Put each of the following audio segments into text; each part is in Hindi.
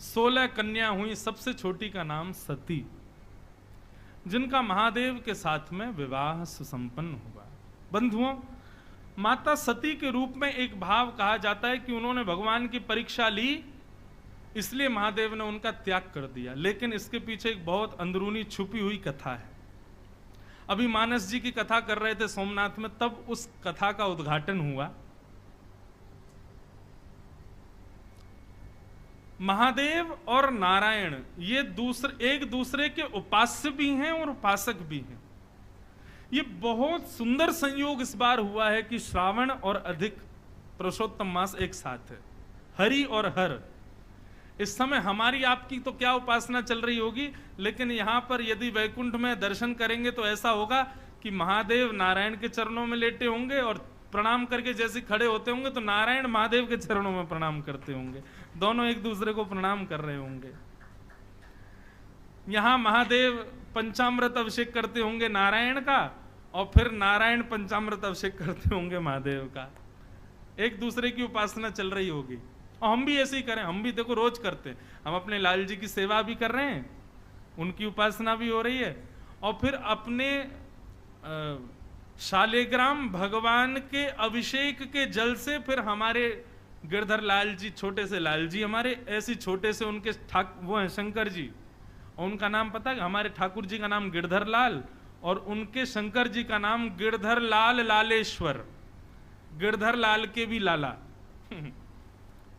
16 कन्या हुई, सबसे छोटी का नाम सती, जिनका महादेव के साथ में विवाह सुसंपन्न हुआ। बंधुओं, माता सती के रूप में एक भाव कहा जाता है कि उन्होंने भगवान की परीक्षा ली, इसलिए महादेव ने उनका त्याग कर दिया। लेकिन इसके पीछे एक बहुत अंदरूनी छुपी हुई कथा है। अभी मानस जी की कथा कर रहे थे सोमनाथ में, तब उस कथा का उद्घाटन हुआ। महादेव और नारायण ये एक दूसरे के उपास्य भी हैं और उपासक भी हैं। ये बहुत सुंदर संयोग इस बार हुआ है कि श्रावण और अधिक पुरुषोत्तम मास एक साथ है, हरि और हर। इस समय हमारी आपकी तो क्या उपासना चल रही होगी, लेकिन यहां पर यदि वैकुंठ में दर्शन करेंगे तो ऐसा होगा कि महादेव नारायण के चरणों में लेटे होंगे और प्रणाम करके जैसे खड़े होते होंगे तो नारायण महादेव के चरणों में प्रणाम करते होंगे, दोनों एक दूसरे को प्रणाम कर रहे होंगे। यहां महादेव पंचामृत अभिषेक करते होंगे नारायण का, और फिर नारायण पंचामृत अभिषेक करते होंगे महादेव का। एक दूसरे की उपासना चल रही होगी। और हम भी ऐसे ही करें, हम भी देखो रोज करते हैं। हम अपने लाल जी की सेवा भी कर रहे हैं, उनकी उपासना भी हो रही है, और फिर अपने शालिग्राम भगवान के अभिषेक के जल से फिर हमारे गिरधर लाल जी, छोटे से लाल जी हमारे, ऐसे छोटे से उनके वो हैं शंकर जी, और उनका नाम पता है, हमारे ठाकुर जी का नाम गिरधर लाल और उनके शंकर जी का नाम गिरधर लाल लालेश्वर, गिरधर लाल के भी लाला।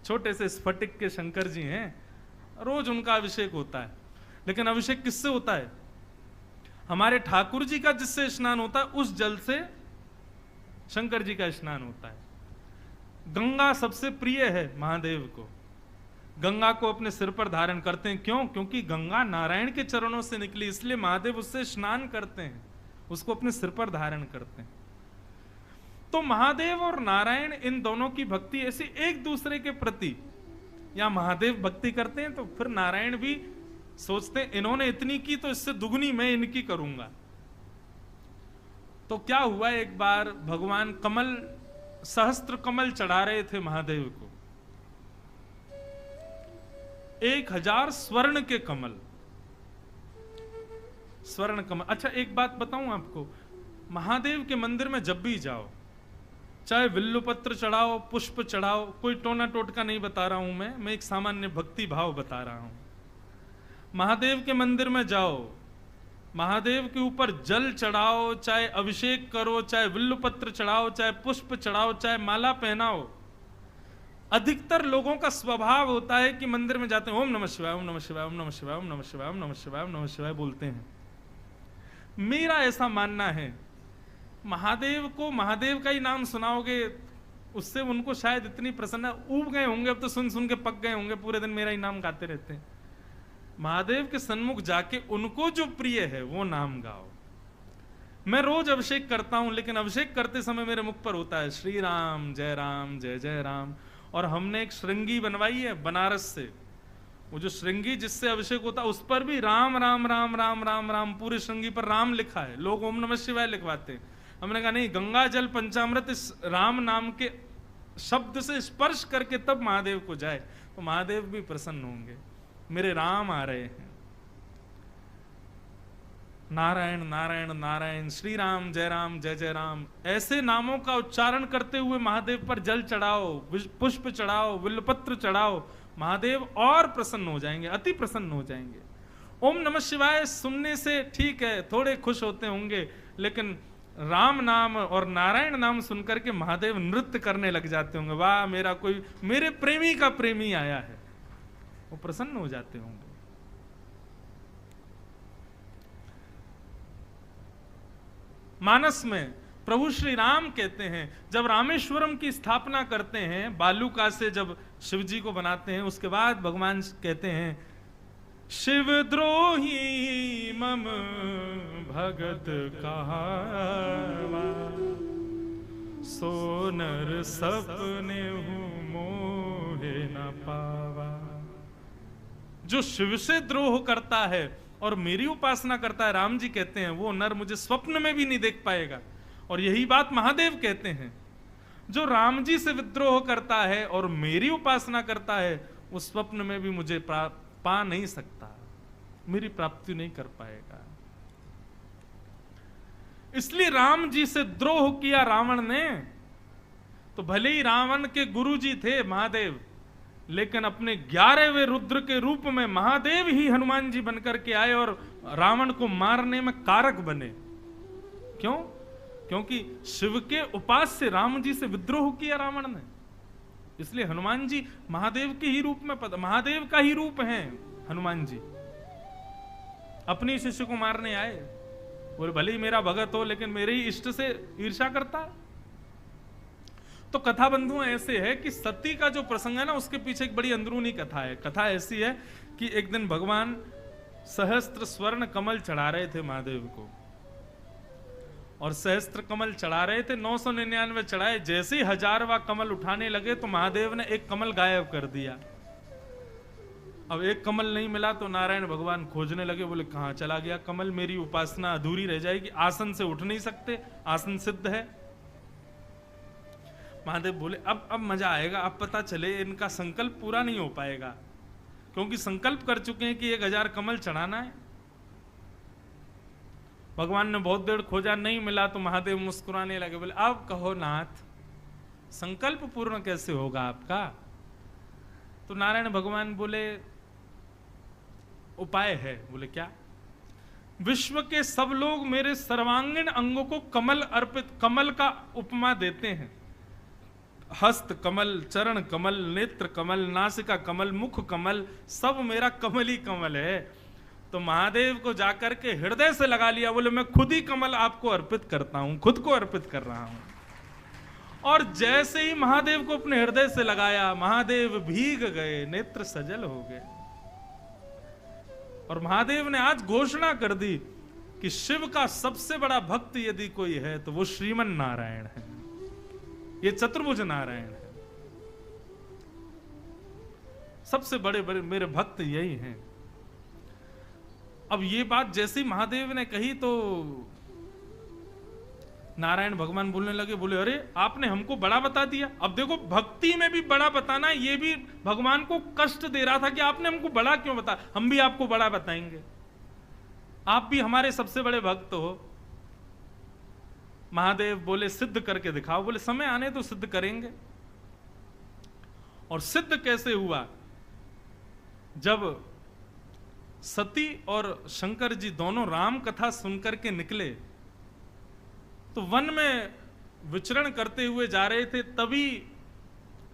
छोटे से स्फटिक के शंकर जी हैं, रोज उनका अभिषेक होता है। लेकिन अभिषेक किससे होता है? हमारे ठाकुर जी का जिससे स्नान होता है उस जल से शंकर जी का स्नान होता है। गंगा सबसे प्रिय है महादेव को, गंगा को अपने सिर पर धारण करते हैं। क्यों? क्योंकि गंगा नारायण के चरणों से निकली, इसलिए महादेव उससे स्नान करते हैं, उसको अपने सिर पर धारण करते हैं। तो महादेव और नारायण इन दोनों की भक्ति ऐसी एक दूसरे के प्रति, या महादेव भक्ति करते हैं तो फिर नारायण भी सोचते हैं इन्होंने इतनी की तो इससे दुगनी मैं इनकी करूंगा। तो क्या हुआ, एक बार भगवान कमल, सहस्त्र कमल चढ़ा रहे थे महादेव को, 1000 स्वर्ण के कमल, स्वर्ण कमल। अच्छा एक बात बताऊं आपको, महादेव के मंदिर में जब भी जाओ, चाहे विल्लुपत्र चढ़ाओ, पुष्प चढ़ाओ, कोई टोना टोटका नहीं बता रहा हूं मैं एक सामान्य भक्ति भाव बता रहा हूं। महादेव के मंदिर में जाओ, महादेव के ऊपर जल चढ़ाओ, चाहे अभिषेक करो, चाहे विल्लुपत्र चढ़ाओ, चाहे पुष्प चढ़ाओ, चाहे माला पहनाओ, अधिकतर लोगों का स्वभाव होता है कि मंदिर में जाते हैं ओम नमः शिवाय, ओम नमः शिवाय, ओम नमः शिवाय, ओम नमः शिवाय, ओम नमः शिवाय, ओम नमः शिवाय बोलते हैं। मेरा ऐसा मानना है, महादेव को महादेव का ही नाम सुनाओगे उससे उनको शायद इतनी प्रसन्न, ऊब गए होंगे, अब तो सुन सुन के पक गए होंगे, पूरे दिन मेरा ही नाम गाते रहते हैं। महादेव के सन्मुख जाके उनको जो प्रिय है वो नाम गाओ। मैं रोज अभिषेक करता हूं, लेकिन अभिषेक करते समय मेरे मुख पर होता है श्री राम जय जय राम। और हमने एक श्रृंगी बनवाई है बनारस से, वो जो श्रृंगी जिससे अभिषेक होता है उस पर भी राम राम राम राम राम राम, पूरी श्रृंगी पर राम लिखा है। लोग ओम नमः शिवाय लिखवाते हैं, हमने कहा नहीं, गंगा जल पंचामृत इस राम नाम के शब्द से स्पर्श करके तब महादेव को जाए तो महादेव भी प्रसन्न होंगे। मेरे राम आ रहे हैं, नारायण नारायण नारायण, श्री राम जय जय राम, ऐसे नामों का उच्चारण करते हुए महादेव पर जल चढ़ाओ, पुष्प चढ़ाओ, विल्लपत्र चढ़ाओ, महादेव और प्रसन्न हो जाएंगे, अति प्रसन्न हो जाएंगे। ओम नमः शिवाय सुनने से ठीक है थोड़े खुश होते होंगे, लेकिन राम नाम और नारायण नाम सुनकर के महादेव नृत्य करने लग जाते होंगे, वाह मेरा कोई, मेरे प्रेमी का प्रेमी आया है, वो प्रसन्न हो जाते होंगे। मानस में प्रभु श्री राम कहते हैं, जब रामेश्वरम की स्थापना करते हैं, बालूका से जब शिव जी को बनाते हैं, उसके बाद भगवान कहते हैं शिवद्रोही मम भगत कहावा, सोनर सपने हूं मोहे न पावा। जो शिव से द्रोह करता है और मेरी उपासना करता है, राम जी कहते हैं, वो नर मुझे स्वप्न में भी नहीं देख पाएगा। और यही बात महादेव कहते हैं, जो राम जी से विद्रोह करता है और मेरी उपासना करता है वो स्वप्न में भी मुझे पा नहीं सकता, मेरी प्राप्ति नहीं कर पाएगा। इसलिए राम जी से द्रोह किया रावण ने। तो भले ही रावण के गुरु जी थे महादेव, लेकिन अपने 11वें रुद्र के रूप में महादेव ही हनुमान जी बनकर के आए और रावण को मारने में कारक बने। क्यों? क्योंकि शिव के उपास्य राम जी से विद्रोह किया रावण ने। इसलिए हनुमान जी महादेव के ही रूप में महादेव का ही रूप है हनुमान जी। अपने शिष्य को मारने आए, बोले भले ही मेरा भगत हो लेकिन मेरे ही इष्ट से ईर्ष्या करता है। तो कथा बंधुओं ऐसे है कि सती का जो प्रसंग है ना, उसके पीछे एक बड़ी अंदरूनी कथा है। कथा ऐसी है कि एक दिन भगवान सहस्त्र स्वर्ण कमल चढ़ा रहे थे महादेव को, और सहस्त्र कमल चढ़ा रहे थे, 999 चढ़ाए। जैसे ही 1000वां कमल उठाने लगे तो महादेव ने एक कमल गायब कर दिया। अब एक कमल नहीं मिला तो नारायण भगवान खोजने लगे, बोले कहां चला गया कमल, मेरी उपासना अधूरी रह जाएगी, आसन से उठ नहीं सकते, आसन सिद्ध है। महादेव बोले अब मजा आएगा, अब पता चले इनका संकल्प पूरा नहीं हो पाएगा, क्योंकि संकल्प कर चुके हैं कि 1000 कमल चढ़ाना है। भगवान ने बहुत देर खोजा, नहीं मिला तो महादेव मुस्कुराने लगे, बोले अब कहो नाथ, संकल्प पूर्ण कैसे होगा आपका? तो नारायण भगवान बोले उपाय है। बोले क्या? विश्व के सब लोग मेरे सर्वांगीण अंगों को कमल अर्पित, कमल का उपमा देते हैं। हस्त कमल, चरण कमल, नेत्र कमल, नासिका कमल, मुख कमल, सब मेरा कमल ही कमल है। तो महादेव को जाकर के हृदय से लगा लिया, बोले मैं खुद ही कमल आपको अर्पित करता हूं, खुद को अर्पित कर रहा हूं। और जैसे ही महादेव को अपने हृदय से लगाया, महादेव भीग गए, नेत्र सजल हो गए। और महादेव ने आज घोषणा कर दी कि शिव का सबसे बड़ा भक्त यदि कोई है तो वो श्रीमन नारायण है, ये चतुर्भुज नारायण है। सबसे बड़े बड़े मेरे भक्त यही हैं। अब ये बात जैसे ही महादेव ने कही तो नारायण भगवान बोलने लगे, बोले अरे आपने हमको बड़ा बता दिया। अब देखो भक्ति में भी बड़ा बताना, ये भी भगवान को कष्ट दे रहा था कि आपने हमको बड़ा क्यों बताया, हम भी आपको बड़ा बताएंगे, आप भी हमारे सबसे बड़े भक्त हो। महादेव बोले सिद्ध करके दिखाओ। बोले समय आने तो सिद्ध करेंगे। और सिद्ध कैसे हुआ? जब सती और शंकर जी दोनों राम कथा सुनकर के निकले तो वन में विचरण करते हुए जा रहे थे, तभी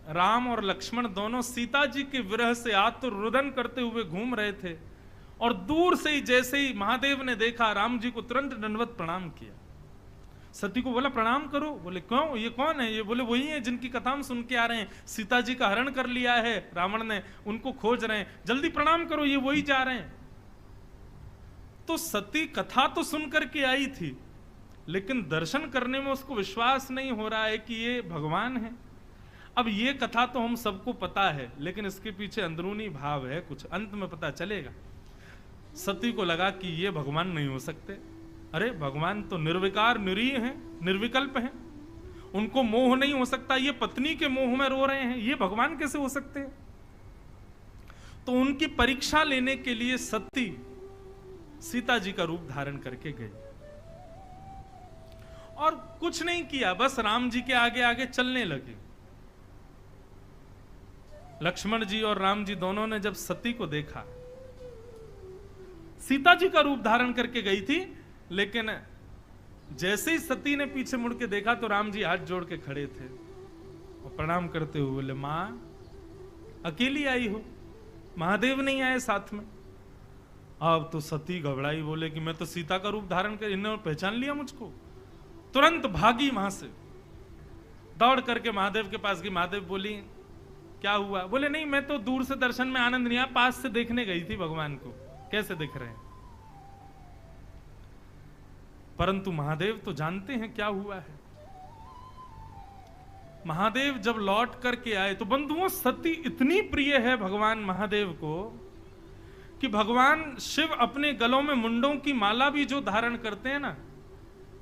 राम और लक्ष्मण दोनों सीता जी के विरह से आतुर रुदन करते हुए घूम रहे थे। और दूर से ही जैसे ही महादेव ने देखा, राम जी को तुरंत दंडवत प्रणाम किया। सती को बोला प्रणाम करो। बोले क्यों, ये कौन है? ये बोले वही है जिनकी कथा हम सुन के आ रहे हैं, सीता जी का हरण कर लिया है रावण ने, उनको खोज रहे हैं, जल्दी प्रणाम करो, ये वही जा रहे हैं। तो सती कथा तो सुन करके आई थी, लेकिन दर्शन करने में उसको विश्वास नहीं हो रहा है कि ये भगवान है। अब ये कथा तो हम सबको पता है, लेकिन इसके पीछे अंदरूनी भाव है कुछ, अंत में पता चलेगा। सती को लगा कि ये भगवान नहीं हो सकते। अरे भगवान तो निर्विकार निरीह हैं, निर्विकल्प हैं, उनको मोह नहीं हो सकता, ये पत्नी के मोह में रो रहे हैं, ये भगवान कैसे हो सकते हैं? तो उनकी परीक्षा लेने के लिए सती सीता जी का रूप धारण करके गई और कुछ नहीं किया, बस राम जी के आगे आगे चलने लगे। लक्ष्मण जी और राम जी दोनों ने जब सती को देखा, सीता जी का रूप धारण करके गई थी, लेकिन जैसे ही सती ने पीछे मुड़ के देखा तो राम जी हाथ जोड़ के खड़े थे और प्रणाम करते हुए बोले मां अकेली आई हो, महादेव नहीं आए साथ में। अब तो सती घबराई, बोले कि मैं तो सीता का रूप धारण कर, इन्होंने पहचान लिया मुझको। तुरंत भागी वहां से, दौड़ करके महादेव के पास गई। महादेव बोली क्या हुआ? बोले नहीं, मैं तो दूर से दर्शन में आनंद नहीं आया, पास से देखने गई थी भगवान को कैसे दिख रहे हैं। परंतु महादेव तो जानते हैं क्या हुआ है। महादेव जब लौट करके आए तो बंधुओं सती इतनी प्रिय है भगवान महादेव को कि भगवान शिव अपने गलों में मुंडों की माला भी जो धारण करते हैं ना,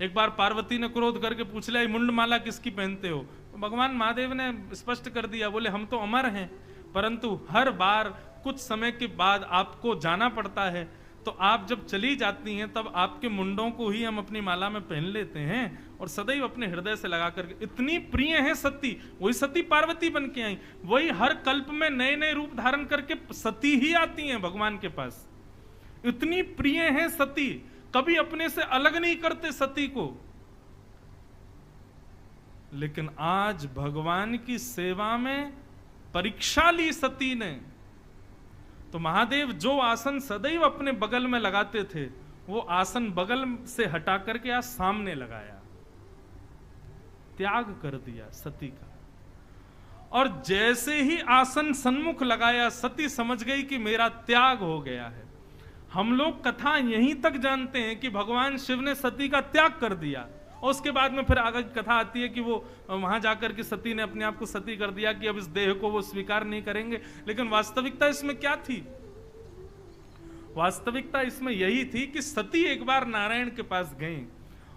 एक बार पार्वती ने क्रोध करके पूछ लिया मुंड माला किसकी पहनते हो? तो भगवान महादेव ने स्पष्ट कर दिया, बोले हम तो अमर हैं, परंतु हर बार कुछ समय के बाद आपको जाना पड़ता है, तो आप जब चली जाती हैं तब आपके मुंडों को ही हम अपनी माला में पहन लेते हैं और सदैव अपने हृदय से लगा करके, इतनी प्रिय है सती। वही सती पार्वती बन के आई, वही हर कल्प में नए नए रूप धारण करके सती ही आती हैं भगवान के पास। इतनी प्रिय है सती, कभी अपने से अलग नहीं करते सती को। लेकिन आज भगवान की सेवा में परीक्षा ली सती ने, तो महादेव जो आसन सदैव अपने बगल में लगाते थे, वो आसन बगल से हटा करके आज सामने लगाया, त्याग कर दिया सती का। और जैसे ही आसन सन्मुख लगाया, सती समझ गई कि मेरा त्याग हो गया है। हम लोग कथा यहीं तक जानते हैं कि भगवान शिव ने सती का त्याग कर दिया, और उसके बाद में फिर आगे कथा आती है कि वो वहां जाकर के सती ने अपने आप को सती कर दिया कि अब इस देह को वो स्वीकार नहीं करेंगे। लेकिन वास्तविकता इसमें क्या थी? वास्तविकता इसमें यही थी कि सती एक बार नारायण के पास गई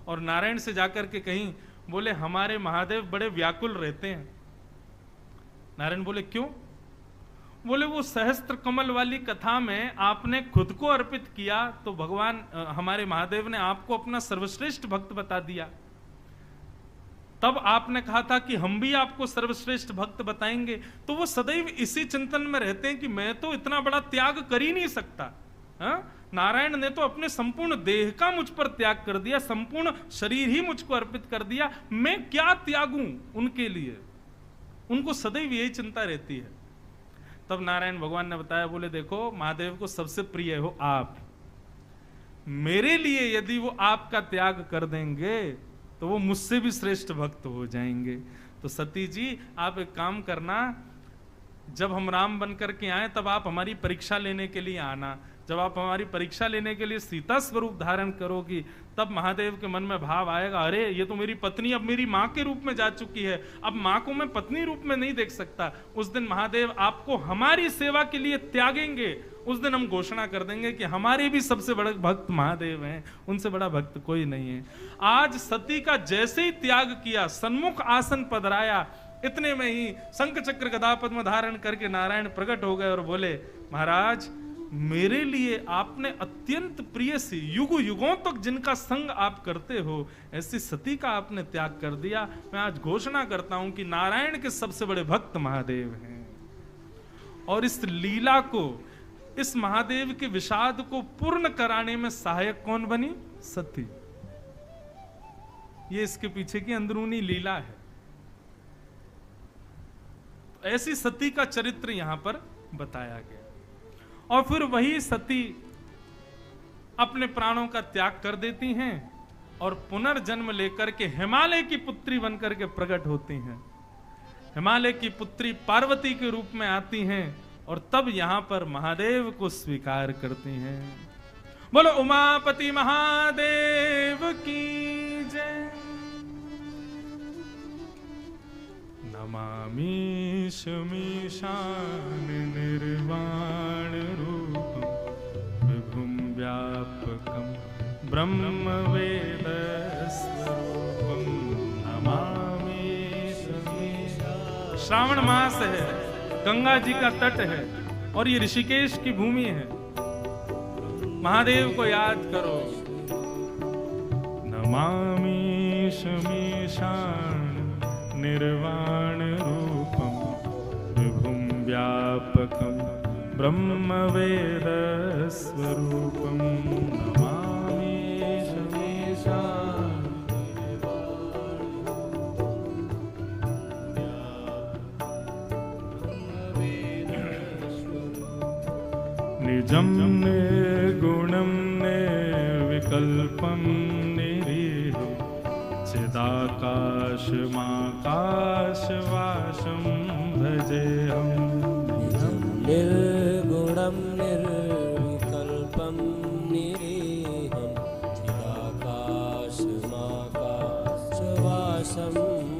और नारायण से जाकर के कहीं, बोले हमारे महादेव बड़े व्याकुल रहते हैं। नारायण बोले क्यों? बोले वो सहस्त्र कमल वाली कथा में आपने खुद को अर्पित किया, तो भगवान हमारे महादेव ने आपको अपना सर्वश्रेष्ठ भक्त बता दिया। तब आपने कहा था कि हम भी आपको सर्वश्रेष्ठ भक्त बताएंगे। तो वो सदैव इसी चिंतन में रहते हैं कि मैं तो इतना बड़ा त्याग कर ही नहीं सकता। नारायण ने तो अपने संपूर्ण देह का मुझ पर त्याग कर दिया, संपूर्ण शरीर ही मुझको अर्पित कर दिया, मैं क्या त्यागूं उनके लिए? उनको सदैव यही चिंता रहती है। तब नारायण भगवान ने बताया, बोले देखो महादेव को सबसे प्रिय हो आप, मेरे लिए यदि वो आपका त्याग कर देंगे तो वो मुझसे भी श्रेष्ठ भक्त हो जाएंगे। तो सती जी आप एक काम करना, जब हम राम बन करके आए तब आप हमारी परीक्षा लेने के लिए आना। जब आप हमारी परीक्षा लेने के लिए सीता स्वरूप धारण करोगी, तब महादेव के मन में भाव आएगा, अरे ये तो मेरी पत्नी अब मेरी माँ के रूप में जा चुकी है, अब माँ को मैं पत्नी रूप में नहीं देख सकता। उस दिन महादेव आपको हमारी सेवा के लिए त्यागेंगे। उस दिन हम घोषणा कर देंगे कि हमारे भी सबसे बड़े भक्त महादेव हैं, उनसे बड़ा भक्त कोई नहीं है। आज सती का जैसे ही त्याग किया, सन्मुख आसन पधराया, इतने में ही शंख चक्र गदा पद्म धारण करके नारायण प्रकट हो गए और बोले, महाराज मेरे लिए आपने अत्यंत प्रिय सी, युग युगों तक जिनका संग आप करते हो, ऐसी सती का आपने त्याग कर दिया। मैं आज घोषणा करता हूं कि नारायण के सबसे बड़े भक्त महादेव हैं। और इस लीला को, इस महादेव के विषाद को पूर्ण कराने में सहायक कौन बनी? सती। ये इसके पीछे की अंदरूनी लीला है। ऐसी सती का चरित्र यहां पर बताया गया। और फिर वही सती अपने प्राणों का त्याग कर देती हैं और पुनर्जन्म लेकर के हिमालय की पुत्री बनकर के प्रकट होती हैं। हिमालय की पुत्री पार्वती के रूप में आती हैं और तब यहां पर महादेव को स्वीकार करती हैं। बोलो उमापति महादेव की जय। नमामि शमीशान निर्वाण रूपं विभुं व्यापकं ब्रह्म वेद स्वरूपं नमामि शमीशान। श्रावण मास है, गंगा जी का तट है और ये ऋषिकेश की भूमि है। महादेव को याद करो। नमामि शमीशान निर्वाण रूपं विभुं व्यापकं ब्रह्म वेद स्वरूपं नमामि शमीशान। निजं निर्गुणं निर्विकल्पं निरीहं चिदाकाशमाकाशवासं भजेऽहम्। निर्गुणं निर्विकल्पं निरीहं चिदाकाशमाकाशवासं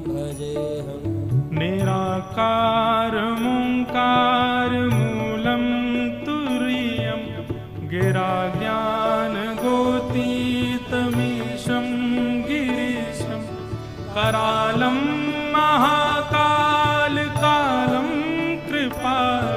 भजेऽहम्। निराकारमोङ्कारमूलं तुरीयं गिराज्ञानगोतीतमीशं गिरीशं करालं महाकालकालं कृपालं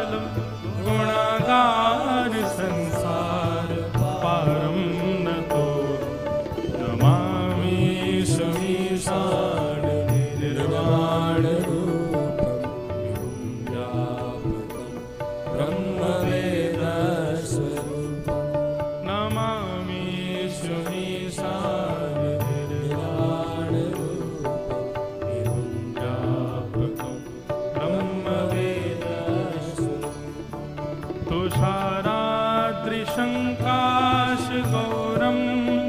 तुषाराद्रिशङ्काशगौरं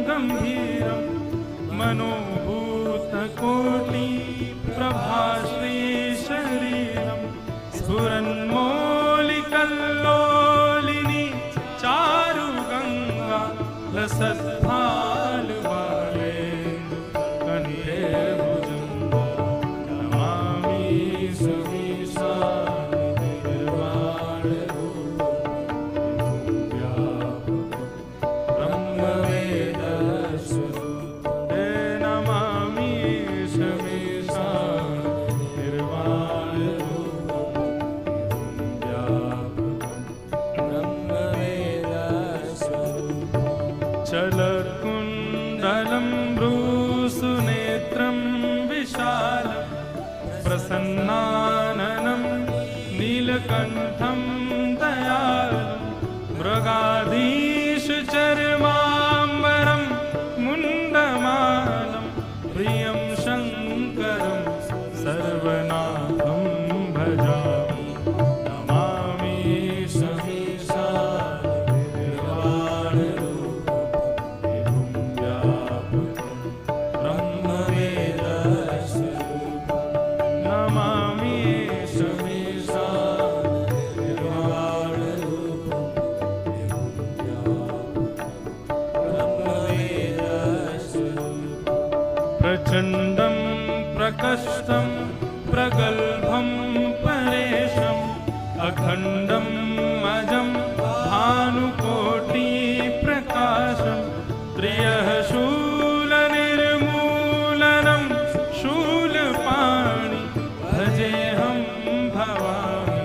गम्भीरं मनोभूतकोटिप्रभाश्रीशरीरं स्फुरन्मौलिकल्लोलिनी चारुगङ्गा लसत्फालबालेन्दु कण्ठे भुजङ्गो नमामि चलकुण्डलं भ्रूसुनेत्रं विशालं प्रसन्नाननं नीलकण्ठं दयालं मृगाधीशचर्माम्बरं मुण्डमालं प्रियं शङ्करं सर्वनाथं भजामि नमामि प्रचण्डं प्रकष्टं प्रगल्भं परेशम् अखण्डं अजं भानुकोटिप्रकाशं त्रियः शूलनिर्मूलनं शूलपाणि भजेऽहं भवामि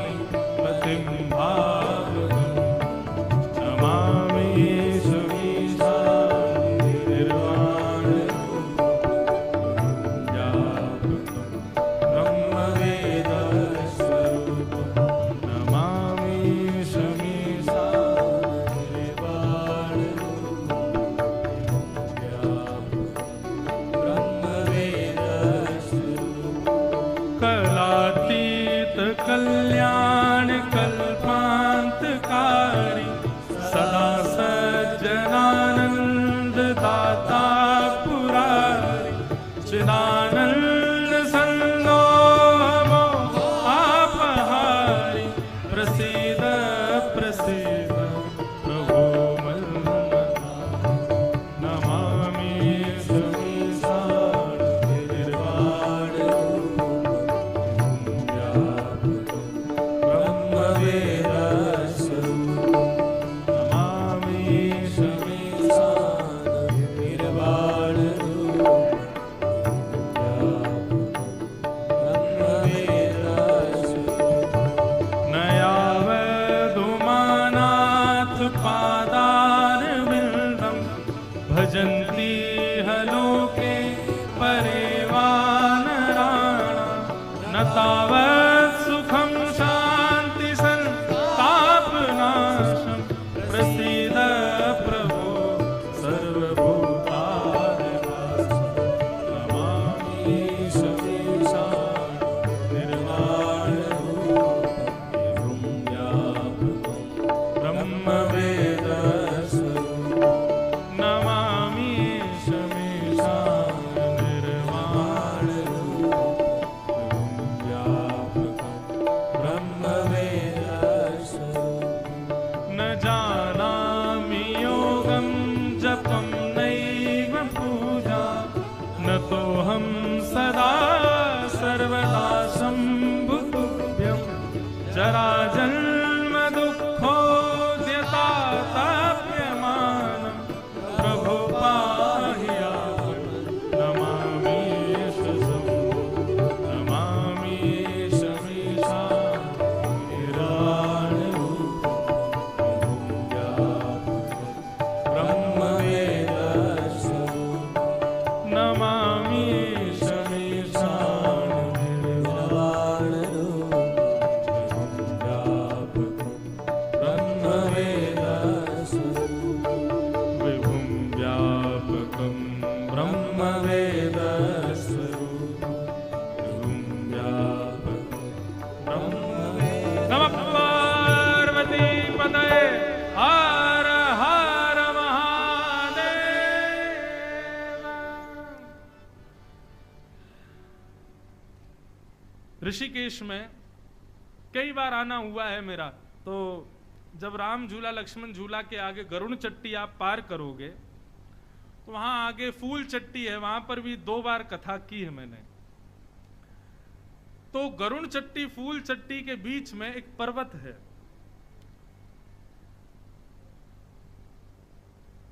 पतिं भावगं नमामि कल्याण कल्पान्तकारी सदा सज्जनानंद दाता पुरारी चिदानंद संदोहमो आपहारी प्रसीद प्रसीद प्रभो मन्मथा नमामि पादारविन्दं भजन्ति हलोके परेवानराणा न तावत् सुखं शान्ति सन्तापनाशं प्रसीद प्रभो सर्वभूतादिनाशं नमामि निर्वाणरूपं ब्रह्मवेद तोहं सदा सर्वदा शम्भुतुभ्यं जराजन्म दुःखोद्यताप्यमानं प्रभो पाहि यावं नमामि शमीशां निर्वाणरूपं पतये हर हर महादेव। ऋषिकेश में कई बार आना हुआ है मेरा। तो जब राम झूला लक्ष्मण झूला के आगे गरुड़ चट्टी आप पार करोगे तो वहां आगे फूल चट्टी है, वहां पर भी 2 बार कथा की है मैंने। तो गरुड़ चट्टी फूल चट्टी के बीच में एक पर्वत है।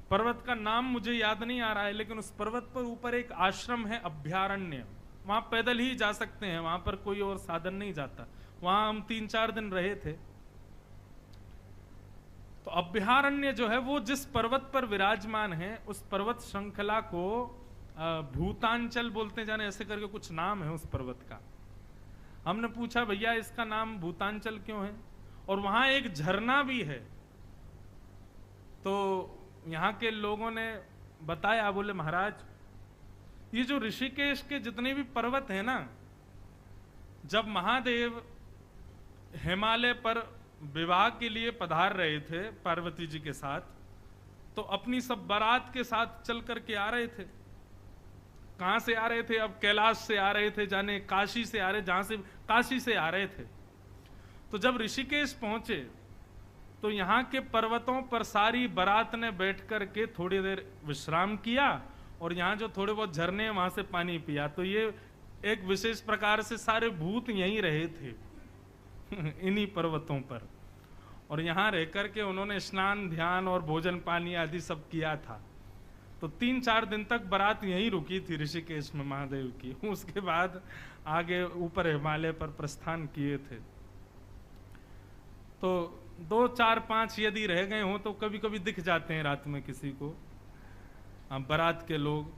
पर्वत का नाम मुझे याद नहीं आ रहा है, लेकिन उस पर्वत पर ऊपर एक आश्रम है, अभ्यारण्य। वहां पैदल ही जा सकते हैं, वहां पर कोई और साधन नहीं जाता। वहां हम 3-4 दिन रहे थे। तो अभ्यारण्य जो है वो जिस पर्वत पर विराजमान है, उस पर्वत श्रृंखला को भूतांचल बोलते जाने, ऐसे करके कुछ नाम है उस पर्वत का। हमने पूछा भैया इसका नाम भूतांचल क्यों है, और वहां एक झरना भी है। तो यहाँ के लोगों ने बताया, बोले महाराज ये जो ऋषिकेश के जितने भी पर्वत हैं ना, जब महादेव हिमालय पर विवाह के लिए पधार रहे थे पार्वती जी के साथ, तो अपनी सब बारात के साथ चल करके आ रहे थे। कहां से आ रहे थे? अब कैलाश से आ रहे थे, जाने काशी से आ रहे, जहां से काशी से आ रहे थे। तो जब ऋषिकेश पहुंचे तो यहाँ के पर्वतों पर सारी बारात ने बैठ करके थोड़ी देर विश्राम किया, और यहाँ जो थोड़े बहुत झरने वहां से पानी पिया। तो ये एक विशेष प्रकार से सारे भूत यहीं रहे थे इन्हीं पर्वतों पर, और यहाँ रह करके उन्होंने स्नान ध्यान और भोजन पानी आदि सब किया था। तो 3-4 दिन तक बारात यहीं रुकी थी ऋषिकेश में महादेव की। उसके बाद आगे ऊपर हिमालय पर प्रस्थान किए थे। तो 2, 4, 5 यदि रह गए हों तो कभी कभी दिख जाते हैं रात में किसी को बारात के लोग।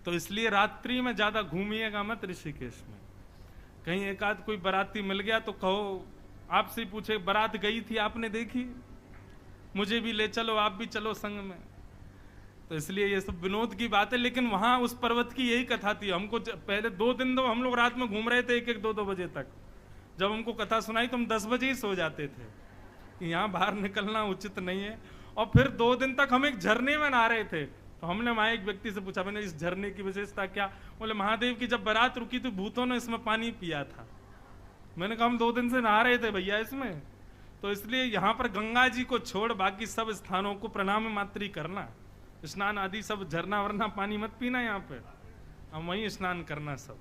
तो इसलिए रात्रि में ज्यादा घूमिएगा मत ऋषिकेश में। कहीं एक आध कोई बाराती मिल गया तो कहो, आपसे पूछे बारात गई थी आपने देखी, मुझे भी ले चलो, आप भी चलो संग में। तो इसलिए ये सब विनोद की बात है। लेकिन वहां उस पर्वत की यही कथा थी। हमको पहले 2 दिन तो हम लोग रात में घूम रहे थे 1-1, 2-2 बजे तक। जब हमको कथा सुनाई तो हम 10 बजे ही सो जाते थे कि यहाँ बाहर निकलना उचित नहीं है। और फिर 2 दिन तक हम एक झरने में नहा रहे थे। तो हमने वहां एक व्यक्ति से पूछा, मैंने इस झरने की विशेषता क्या? बोले महादेव की जब बारात रुकी तो भूतों ने इसमें पानी पिया था। मैंने कहा हम 2 दिन से नहा रहे थे भैया इसमें। तो इसलिए यहाँ पर गंगा जी को छोड़ बाकी सब स्थानों को प्रणाम मात्री करना, स्नान आदि सब, झरना वरना पानी मत पीना यहाँ पे, हम वहीं स्नान करना सब।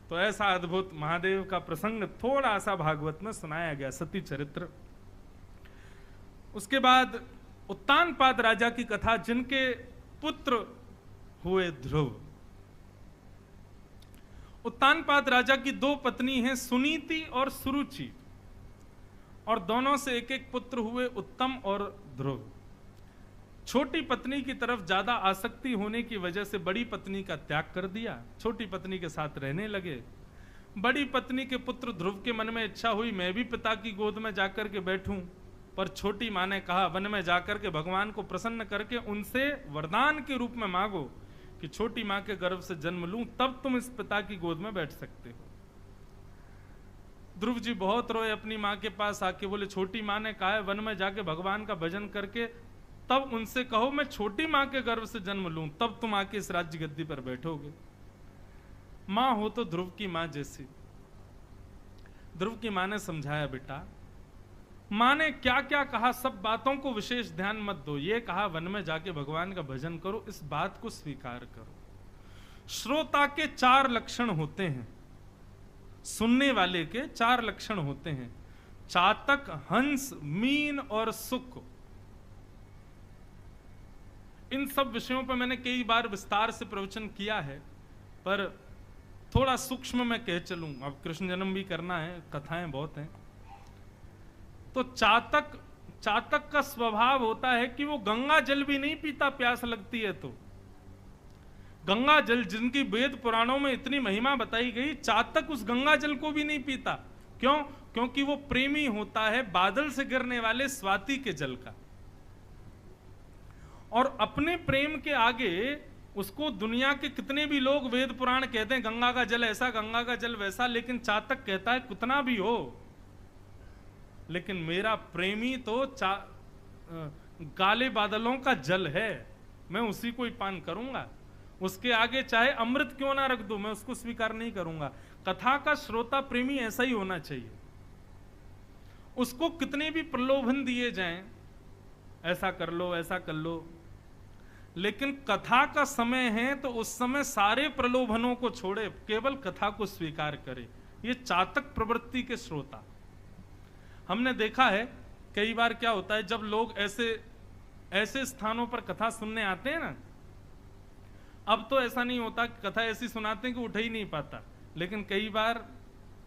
तो ऐसा अद्भुत महादेव का प्रसंग थोड़ा सा भागवत में सुनाया गया, सती चरित्र। उसके बाद उत्तानपाद राजा की कथा, जिनके पुत्र हुए ध्रुव। उत्तानपाद राजा की 2 पत्नी हैं, सुनीति और सुरुचि, और दोनों से एक एक पुत्र हुए, उत्तम और ध्रुव। छोटी पत्नी की तरफ ज्यादा आसक्ति होने की वजह से बड़ी पत्नी का त्याग कर दिया, छोटी पत्नी के साथ रहने लगे। बड़ी पत्नी के पुत्र ध्रुव के मन में इच्छा हुई मैं भी पिता की गोद में जाकर के बैठूं, पर छोटी मां ने कहा वन में जाकर के भगवान को प्रसन्न करके उनसे वरदान के रूप में मांगो कि छोटी मां के गर्भ से जन्म लूं, तब तुम इस पिता की गोद में बैठ सकते हो। ध्रुव जी बहुत रोए अपनी मां के पास आके, बोले छोटी मां ने कहा है वन में जाके भगवान का भजन करके तब उनसे कहो मैं छोटी मां के गर्भ से जन्म लूं, तब तुम आके इस राज्य गद्दी पर बैठोगे। मां हो तो ध्रुव की मां जैसी। ध्रुव की मां ने समझाया बेटा, मां ने क्या क्या कहा सब बातों को विशेष ध्यान मत दो, ये कहा वन में जाके भगवान का भजन करो, इस बात को स्वीकार करो। श्रोता के 4 लक्षण होते हैं, सुनने वाले के 4 लक्षण होते हैं, चातक, हंस, मीन और सुक। इन सब विषयों पर मैंने कई बार विस्तार से प्रवचन किया है, पर थोड़ा सूक्ष्म में कह चलूं, अब कृष्ण जन्म भी करना है, कथाएं बहुत हैं। तो चातक का स्वभाव होता है कि वो गंगा जल भी नहीं पीता प्यास लगती है तो। गंगा जल जिनकी वेद पुराणों में इतनी महिमा बताई गई, चातक उस गंगा जल को भी नहीं पीता। क्यों? क्योंकि वो प्रेमी होता है बादल से गिरने वाले स्वाति के जल का, और अपने प्रेम के आगे उसको दुनिया के कितने भी लोग वेद पुराण कहते हैं गंगा का जल ऐसा, गंगा का जल वैसा, लेकिन चातक कहता है कितना भी हो, लेकिन मेरा प्रेमी तो काले बादलों का जल है, मैं उसी को ही पान करूंगा। उसके आगे चाहे अमृत क्यों ना रख दो, मैं उसको स्वीकार नहीं करूंगा। कथा का श्रोता प्रेमी ऐसा ही होना चाहिए। उसको कितने भी प्रलोभन दिए जाएं, ऐसा कर लो ऐसा कर लो, लेकिन कथा का समय है तो उस समय सारे प्रलोभनों को छोड़े, केवल कथा को स्वीकार करे। ये चातक प्रवृत्ति के श्रोता। हमने देखा है कई बार क्या होता है, जब लोग ऐसे स्थानों पर कथा सुनने आते हैं ना, अब तो ऐसा नहीं होता कि कथा ऐसी सुनाते हैं कि उठ ही नहीं पाता, लेकिन कई बार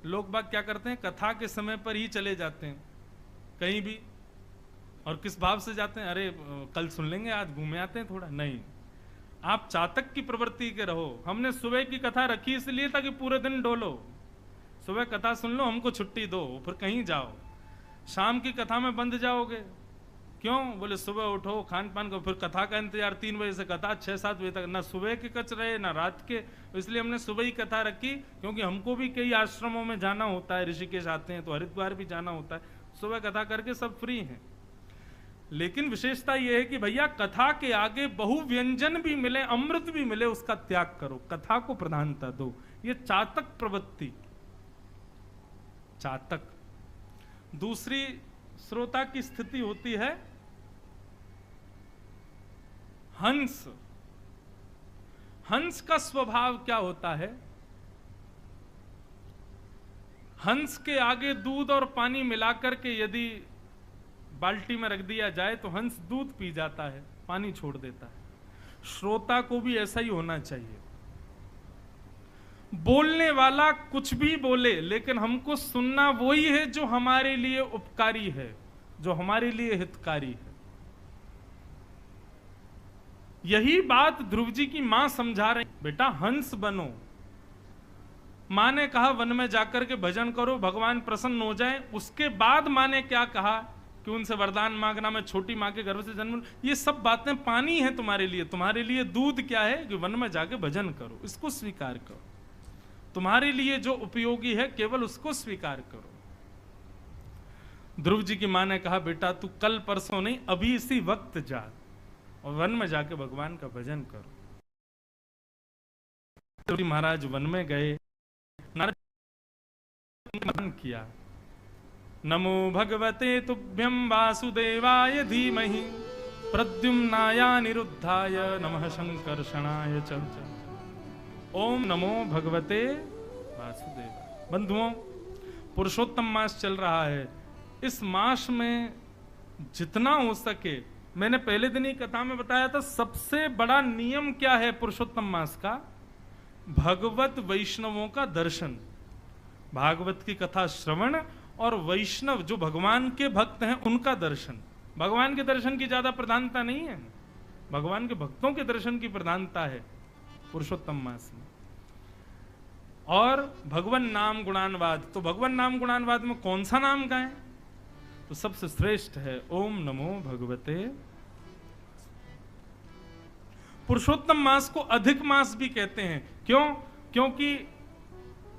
लोग बाग क्या करते हैं, कथा के समय पर ही चले जाते हैं कहीं भी। और किस भाव से जाते हैं, अरे कल सुन लेंगे, आज घूमे आते हैं थोड़ा। नहीं, आप चातक की प्रवृत्ति के रहो। हमने सुबह की कथा रखी इसलिए ताकि पूरे दिन डोलो, सुबह कथा सुन लो, हमको छुट्टी दो, फिर कहीं जाओ। शाम की कथा में बंध जाओगे, क्यों? बोले सुबह उठो, खान पान को, फिर कथा का इंतजार 3 बजे से कथा 6-7 बजे तक, ना सुबह के कच रहे ना रात के। इसलिए हमने सुबह ही कथा रखी, क्योंकि हमको भी कई आश्रमों में जाना होता है, ऋषिकेश आते हैं तो हरिद्वार भी जाना होता है, सुबह कथा करके सब फ्री हैं। लेकिन विशेषता यह है कि भैया कथा के आगे बहु व्यंजन भी मिले, अमृत भी मिले, उसका त्याग करो, कथा को प्रधानता दो। ये चातक प्रवृत्ति, चातक। दूसरी श्रोता की स्थिति होती है हंस। हंस का स्वभाव क्या होता है? हंस के आगे दूध और पानी मिलाकर के यदि बाल्टी में रख दिया जाए तो हंस दूध पी जाता है, पानी छोड़ देता है। श्रोता को भी ऐसा ही होना चाहिए। बोलने वाला कुछ भी बोले, लेकिन हमको सुनना वही है जो हमारे लिए उपकारी है, जो हमारे लिए हितकारी है। यही बात ध्रुव जी की मां समझा रही, बेटा हंस बनो। मां ने कहा वन में जाकर के भजन करो, भगवान प्रसन्न हो जाए। उसके बाद मां ने क्या कहा कि उनसे वरदान मांगना, मैं छोटी मां के गर्भ से जन्म। ये सब बातें पानी है तुम्हारे लिए। तुम्हारे लिए दूध क्या है कि वन में जाके भजन करो, इसको स्वीकार करो। तुम्हारे लिए जो उपयोगी है केवल उसको स्वीकार करो। ध्रुव जी की मां ने कहा बेटा तू कल परसों नहीं, अभी इसी वक्त जा और वन में जाके भगवान का भजन करो। तो महाराज वन में गए, नारद किया, नमो भगवते तुभ्यं वासुदेवाय धीमहि प्रद्युम्नाय निरुद्धाय नमः संकर्षणाय च। ओम नमो भगवते वासुदेवाय। बंधुओं, पुरुषोत्तम मास चल रहा है। इस मास में जितना हो सके, मैंने पहले दिन ही कथा में बताया था, सबसे बड़ा नियम क्या है पुरुषोत्तम मास का? भगवत वैष्णवों का दर्शन, भागवत की कथा श्रवण, और वैष्णव जो भगवान के भक्त हैं उनका दर्शन। भगवान के दर्शन की ज्यादा प्रधानता नहीं है, भगवान के भक्तों के दर्शन की प्रधानता है पुरुषोत्तम मास में। और भगवान नाम गुणानवाद, तो भगवान नाम गुणानवाद में कौन सा नाम गाएं? तो सबसे श्रेष्ठ है ओम नमो भगवते। पुरुषोत्तम मास को अधिक मास भी कहते हैं। क्यों? क्योंकि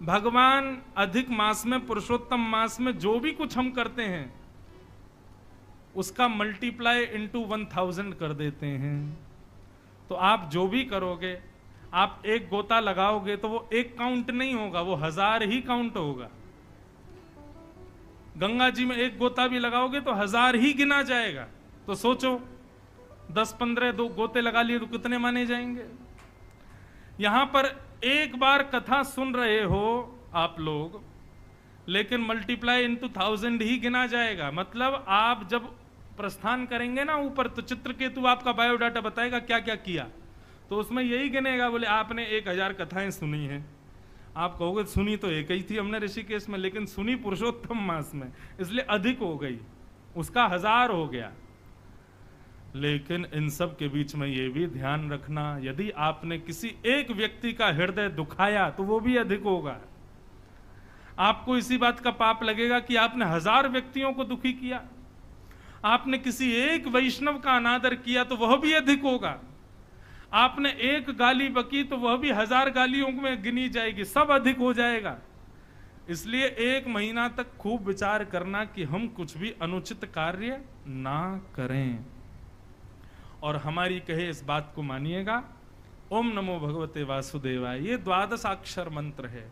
भगवान अधिक मास में, पुरुषोत्तम मास में जो भी कुछ हम करते हैं उसका मल्टीप्लाई इंटू 1000 कर देते हैं। तो आप जो भी करोगे, आप एक गोता लगाओगे तो वो एक काउंट नहीं होगा, वो 1000 ही काउंट होगा। गंगा जी में एक गोता भी लगाओगे तो 1000 ही गिना जाएगा। तो सोचो 10-15 दो गोते लगा लिए तो कितने माने जाएंगे? यहां पर एक बार कथा सुन रहे हो आप लोग, लेकिन मल्टीप्लाई इंटू 1000 ही गिना जाएगा। मतलब आप जब प्रस्थान करेंगे ना ऊपर, तो चित्रकेतु आपका बायोडाटा बताएगा क्या क्या किया, तो उसमें यही गिनेगा, बोले आपने 1000 कथाएं सुनी हैं। आप कहोगे सुनी तो एक ही थी हमने ऋषिकेश में, लेकिन सुनी पुरुषोत्तम मास में, इसलिए अधिक हो गई, उसका 1000 हो गया। लेकिन इन सब के बीच में ये भी ध्यान रखना, यदि आपने किसी एक व्यक्ति का हृदय दुखाया तो वो भी अधिक होगा। आपको इसी बात का पाप लगेगा कि आपने 1000 व्यक्तियों को दुखी किया। आपने किसी एक वैष्णव का अनादर किया तो वह भी अधिक होगा। आपने एक गाली बकी तो वह भी 1000 गालियों में गिनी जाएगी, सब अधिक हो जाएगा। इसलिए 1 महीना तक खूब विचार करना कि हम कुछ भी अनुचित कार्य ना करें, और हमारी कहे इस बात को मानिएगा। ओम नमो भगवते वासुदेवाय ये 12 अक्षर मंत्र है।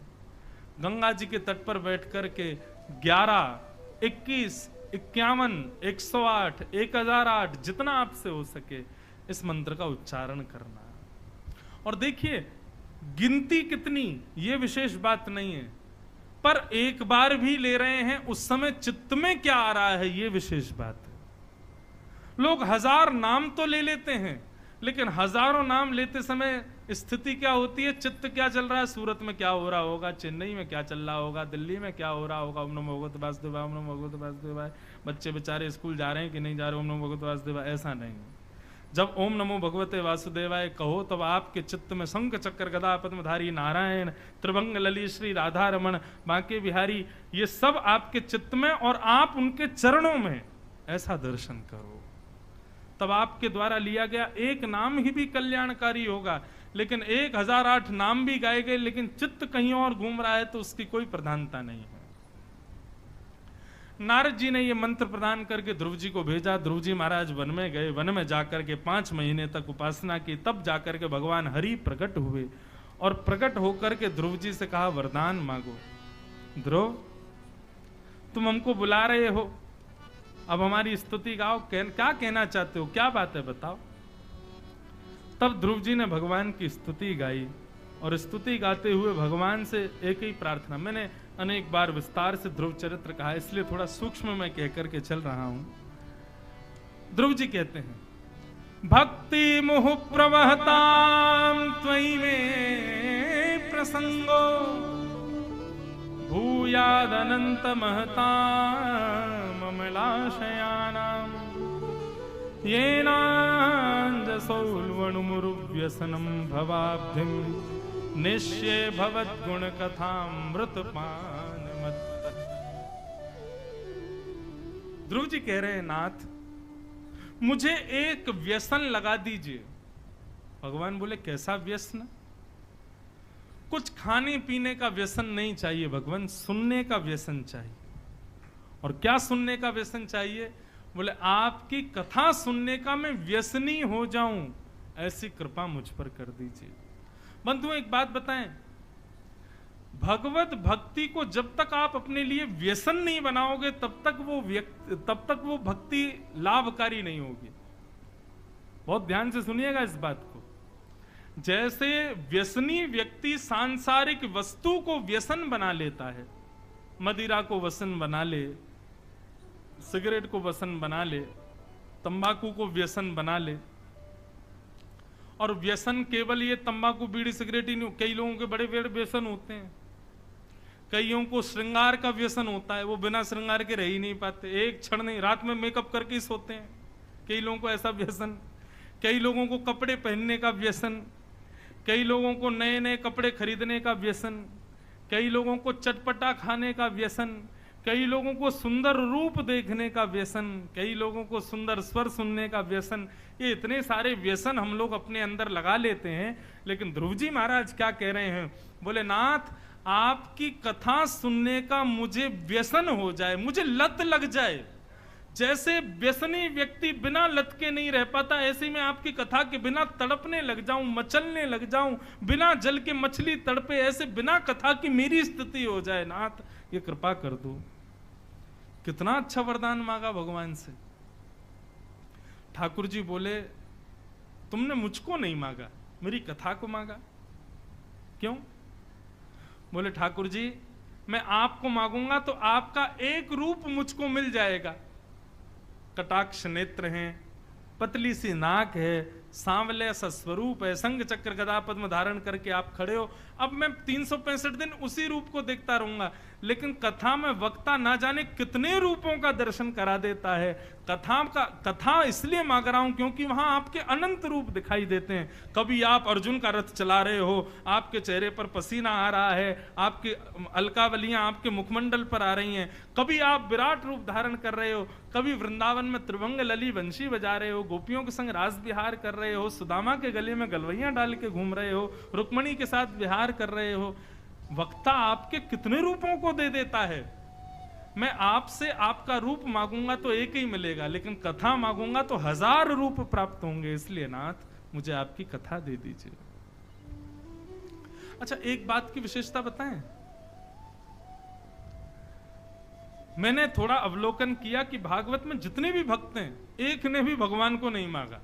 गंगा जी के तट पर बैठ कर के 11, 21, 51, 108, 1008 जितना आपसे हो सके इस मंत्र का उच्चारण करना। और देखिए गिनती कितनी ये विशेष बात नहीं है, पर एक बार भी ले रहे हैं उस समय चित्त में क्या आ रहा है ये विशेष बात है। लोग 1000 नाम तो ले लेते हैं, लेकिन हजारों नाम लेते समय स्थिति क्या होती है, चित्त क्या चल रहा है, सूरत में क्या हो रहा होगा, चेन्नई में क्या चल रहा होगा, दिल्ली में क्या हो रहा होगा। ओम नमो भगवते वासुदेवाय, ओम नमो भगवते वासुदेवाय। बच्चे बेचारे स्कूल जा रहे हैं कि नहीं जा रहे, ओम नमो भगवते वासुदेवाय। ऐसा नहीं, जब ओम नमो भगवते वासुदेवाय कहो तब आपके चित्त में शंख चक्र गदा पद्मधारी नारायण, त्रिभंग ललित श्री राधा रमण, बांके बिहारी, ये सब आपके चित्त में और आप उनके चरणों में ऐसा दर्शन करो। तब आपके द्वारा लिया गया एक नाम ही भी कल्याणकारी होगा, लेकिन 1008 नाम भी गाए गए लेकिन चित्त कहीं और घूम रहा है तो उसकी कोई प्रधानता नहीं है। नारद जी ने ये मंत्र प्रदान करके ध्रुव जी को भेजा। ध्रुव जी महाराज वन में गए, वन में जाकर के 5 महीने तक उपासना की, तब जाकर के भगवान हरि प्रकट हुए और प्रकट होकर के ध्रुव जी से कहा वरदान मांगो। ध्रुव तुम हमको बुला रहे हो, अब हमारी स्तुति गाओ, क्या कहना चाहते हो, क्या बात है बताओ। तब ध्रुव जी ने भगवान की स्तुति गाई और स्तुति गाते हुए भगवान से एक ही प्रार्थना। मैंने अनेक बार विस्तार से ध्रुव चरित्र कहा, इसलिए थोड़ा सूक्ष्म मैं कह करके चल रहा हूं। ध्रुव जी कहते हैं भक्ति मुहु प्रवहताम त्वयि में प्रसंगो भूयाद अनंत महताम अमलाशयानाम येनांजसौल्वणुमुरुव्यसनं भवाब्धिं निश्चय भवद्गुण कथामृतपान मत्त। ध्रुव जी कह रहे हैं नाथ मुझे एक व्यसन लगा दीजिए। भगवान बोले कैसा व्यसन? कुछ खाने पीने का व्यसन नहीं चाहिए भगवान, सुनने का व्यसन चाहिए। और क्या सुनने का व्यसन चाहिए? बोले आपकी कथा सुनने का मैं व्यसनी हो जाऊं, ऐसी कृपा मुझ पर कर दीजिए। बंधुओं एक बात बताएं, भगवत भक्ति को जब तक आप अपने लिए व्यसन नहीं बनाओगे तब तक वो भक्ति लाभकारी नहीं होगी। बहुत ध्यान से सुनिएगा इस बात को। जैसे व्यसनी व्यक्ति सांसारिक वस्तु को व्यसन बना लेता है, मदिरा को व्यसन बना ले, सिगरेट को व्यसन बना ले, तंबाकू को व्यसन बना ले। और व्यसन केवल ये तंबाकू बीड़ी सिगरेट ही नहीं, कई लोगों के बड़े बड़े व्यसन होते हैं। कईयों को श्रृंगार का व्यसन होता है, वो बिना श्रृंगार के रह ही नहीं पाते, एक क्षण नहीं, रात में मेकअप करके ही सोते हैं। कई लोगों को ऐसा व्यसन, कई लोगों को कपड़े पहनने का व्यसन, कई लोगों को नए नए कपड़े खरीदने का व्यसन, कई लोगों को चटपटा खाने का व्यसन, कई लोगों को सुंदर रूप देखने का व्यसन, कई लोगों को सुंदर स्वर सुनने का व्यसन। ये इतने सारे व्यसन हम लोग अपने अंदर लगा लेते हैं। लेकिन ध्रुव जी महाराज क्या कह रहे हैं? बोले नाथ आपकी कथा सुनने का मुझे व्यसन हो जाए, मुझे लत लग जाए। जैसे व्यसनी व्यक्ति बिना लत के नहीं रह पाता, ऐसे में आपकी कथा के बिना तड़पने लग जाऊं, मचलने लग जाऊं, बिना जल के मछली तड़पे, ऐसे बिना कथा की मेरी स्थिति हो जाए। नाथ ये कृपा कर दो। कितना अच्छा वरदान मांगा भगवान से। ठाकुर जी बोले तुमने मुझको नहीं मांगा, मेरी कथा को मांगा। क्यों? बोले ठाकुर जी मैं आपको मांगूंगा तो आपका एक रूप मुझको मिल जाएगा। कटाक्ष नेत्र हैं, पतली सी नाक है, सांवले सा स्वरूप है, संग चक्र गदा पद्म धारण करके आप खड़े हो। अब मैं 365 दिन उसी रूप को देखता रहूंगा, लेकिन कथा में वक्ता ना जाने कितने रूपों का दर्शन करा देता है। कथा इसलिए मांग रहा हूं क्योंकि वहां आपके अनंत रूप दिखाई देते हैं। कभी आप अर्जुन का रथ चला रहे हो, आपके चेहरे पर पसीना आ रहा है, आपकी अलकावलियां आपके मुखमंडल पर आ रही हैं। कभी आप विराट रूप धारण कर रहे हो, कभी वृंदावन में त्रिभंग लली वंशी बजा रहे हो, गोपियों के संग रास विहार कर रहे हो, सुदामा के गले में गलवैयां डाल के घूम रहे हो, रुक्मणी के साथ विहार कर रहे हो। वक्ता आपके कितने रूपों को दे देता है। मैं आपसे आपका रूप मांगूंगा तो एक ही मिलेगा, लेकिन कथा मांगूंगा तो 1000 रूप प्राप्त होंगे। इसलिए नाथ मुझे आपकी कथा दे दीजिए। अच्छा, एक बात की विशेषता बताएं। मैंने थोड़ा अवलोकन किया कि भागवत में जितने भी भक्त हैं, एक ने भी भगवान को नहीं मांगा।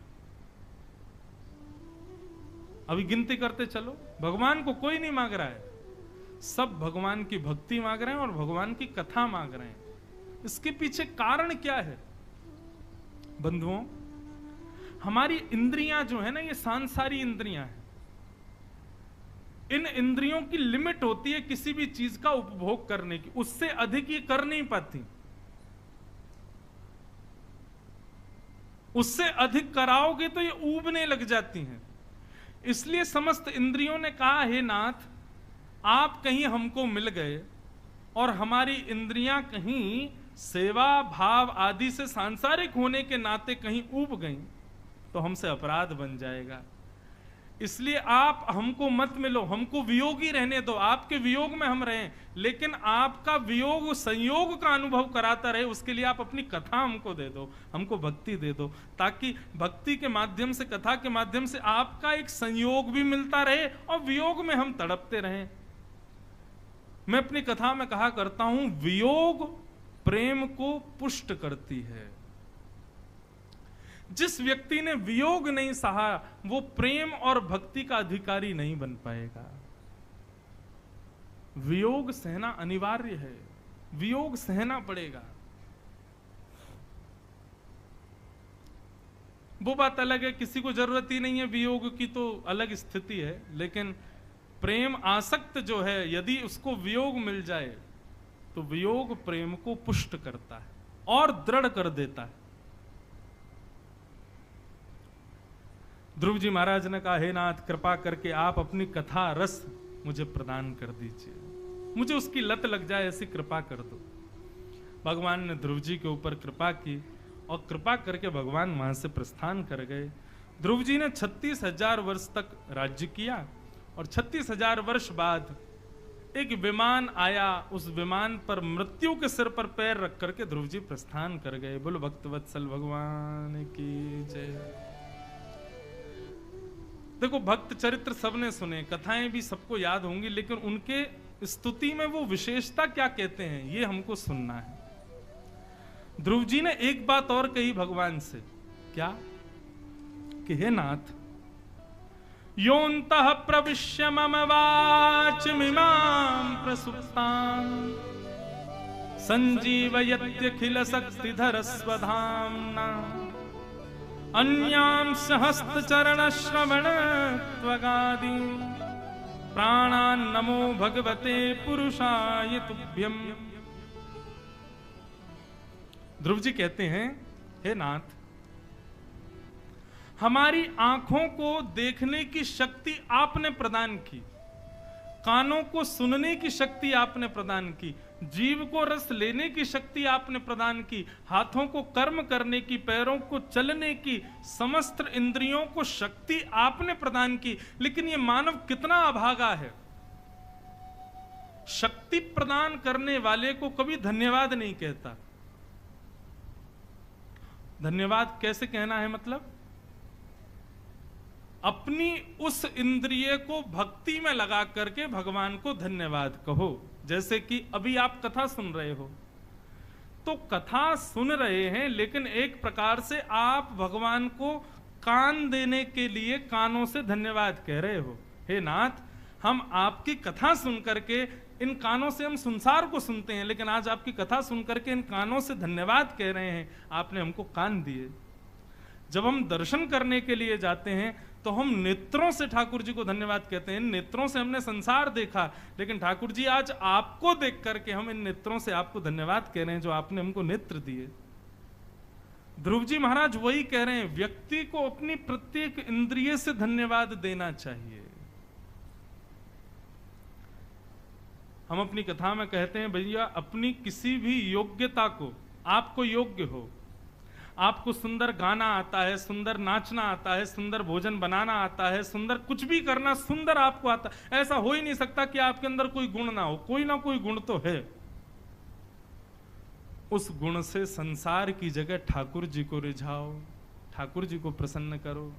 अभी गिनती करते चलो, भगवान को कोई नहीं मांग रहा है। सब भगवान की भक्ति मांग रहे हैं और भगवान की कथा मांग रहे हैं। इसके पीछे कारण क्या है? बंधुओं, हमारी इंद्रियां जो है ना, ये सांसारी इंद्रियां हैं। इन इंद्रियों की लिमिट होती है किसी भी चीज का उपभोग करने की, उससे अधिक ये कर नहीं पाती। उससे अधिक कराओगे तो ये ऊबने लग जाती हैं। इसलिए समस्त इंद्रियों ने कहा, हे नाथ, आप कहीं हमको मिल गए और हमारी इंद्रियां कहीं सेवा भाव आदि से सांसारिक होने के नाते कहीं ऊब गई तो हमसे अपराध बन जाएगा। इसलिए आप हमको मत मिलो, हमको वियोगी रहने दो। आपके वियोग में हम रहें, लेकिन आपका वियोग संयोग का अनुभव कराता रहे, उसके लिए आप अपनी कथा हमको दे दो, हमको भक्ति दे दो, ताकि भक्ति के माध्यम से, कथा के माध्यम से आपका एक संयोग भी मिलता रहे और वियोग में हम तड़पते रहें। मैं अपनी कथा में कहा करता हूं, वियोग प्रेम को पुष्ट करती है। जिस व्यक्ति ने वियोग नहीं सहा, वो प्रेम और भक्ति का अधिकारी नहीं बन पाएगा। वियोग सहना अनिवार्य है, वियोग सहना पड़ेगा। वो बात अलग है, किसी को जरूरत ही नहीं है वियोग की तो अलग स्थिति है, लेकिन प्रेम आसक्त जो है, यदि उसको वियोग मिल जाए तो वियोग प्रेम को पुष्ट करता है और दृढ़ कर देता है। ध्रुव जी महाराज ने कहा, हे नाथ, कृपा करके आप अपनी कथा रस मुझे प्रदान कर दीजिए, मुझे उसकी लत लग जाए, ऐसी कृपा कर दो। भगवान ने ध्रुव जी के ऊपर कृपा की और कृपा करके भगवान वहां से प्रस्थान कर गए। ध्रुव जी ने 36,000 वर्ष तक राज्य किया और 36,000 वर्ष बाद एक विमान आया। उस विमान पर मृत्यु के सिर पर पैर रख करके ध्रुव जी प्रस्थान कर गए। बोलो भक्तवत्सल भगवान की जय। देखो, भक्त चरित्र सबने सुने, कथाएं भी सबको याद होंगी, लेकिन उनके स्तुति में वो विशेषता क्या कहते हैं, ये हमको सुनना है। ध्रुव जी ने एक बात और कही भगवान से, क्या? कि हे नाथ, योऽन्तः प्रविश्य मम वाचमिमां प्रसुप्तां संजीवयत्यखिल शक्तिधर स्वधाम्ना अन्यांश हस्तचरण श्रवण त्वगादि प्राणान् नमो भगवते पुरुषाय तुभ्यम। ध्रुव जी कहते हैं, हे नाथ, हमारी आंखों को देखने की शक्ति आपने प्रदान की, कानों को सुनने की शक्ति आपने प्रदान की, जीव को रस लेने की शक्ति आपने प्रदान की, हाथों को कर्म करने की, पैरों को चलने की, समस्त इंद्रियों को शक्ति आपने प्रदान की। लेकिन ये मानव कितना अभागा है, शक्ति प्रदान करने वाले को कभी धन्यवाद नहीं कहता। धन्यवाद कैसे कहना है? मतलब अपनी उस इंद्रिय को भक्ति में लगा करके भगवान को धन्यवाद कहो। जैसे कि अभी आप कथा सुन रहे हो, तो कथा सुन रहे हैं, लेकिन एक प्रकार से आप भगवान को कान देने के लिए कानों से धन्यवाद कह रहे हो। हे नाथ, हम आपकी कथा सुन करके, इन कानों से हम संसार को सुनते हैं, लेकिन आज आपकी कथा सुन करके इन कानों से धन्यवाद कह रहे हैं, आपने हमको कान दिए। जब हम दर्शन करने के लिए जाते हैं तो हम नेत्रों से ठाकुर जी को धन्यवाद कहते हैं। इन नेत्रों से हमने संसार देखा, लेकिन ठाकुर जी आज आपको देख करके हम इन नेत्रों से आपको धन्यवाद कह रहे हैं जो आपने हमको नेत्र दिए। ध्रुव जी महाराज वही कह रहे हैं, व्यक्ति को अपनी प्रत्येक इंद्रिय से धन्यवाद देना चाहिए। हम अपनी कथा में कहते हैं, भैया अपनी किसी भी योग्यता को, आपको योग्य हो, आपको सुंदर गाना आता है, सुंदर नाचना आता है, सुंदर भोजन बनाना आता है, सुंदर कुछ भी करना सुंदर आपको आता है। ऐसा हो ही नहीं सकता कि आपके अंदर कोई गुण ना हो, कोई ना कोई गुण तो है। उस गुण से संसार की जगह ठाकुर जी को रिझाओ, ठाकुर जी को प्रसन्न करो।